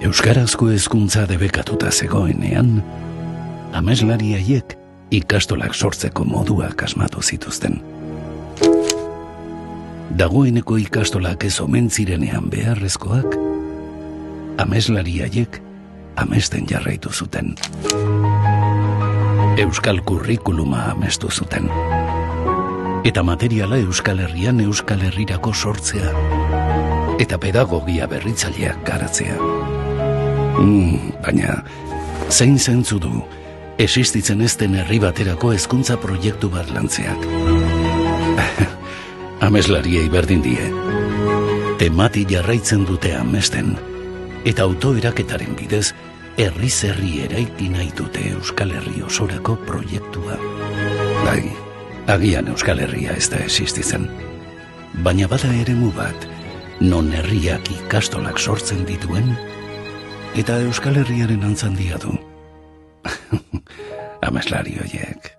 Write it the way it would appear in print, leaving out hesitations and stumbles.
Euskarazko hezkuntza debekatuta zegoenean, ameslari haiek ikastolak sortzeko moduak asmatu zituzten. Dagoeneko ikastolak ez omen zirenean beharrezkoak, ameslari haiek amesten jarraitu zuten. Euskal kurrikuluma amestu zuten. Eta materiala Euskal Herrian Euskal Herrirako sortzea. Eta pedagogia berritzaileak garatzea. Baina, zein zentzu du, existitzen ez den herri baterako hezkuntza proiektu bat lantzeak. Ameslariei berdin die. Temati jarraitzen dute amesten, eta autoeraketaren bidez, herriz herri eraiki nahi dute Euskal Herri osorako proiektua. Bai, agian Euskal Herria ez da existitzen. Baina bada eremu bat, non herriak ikastolak sortzen dituen, eta Euskal Herriaren antzandia du. Ameslari horiek.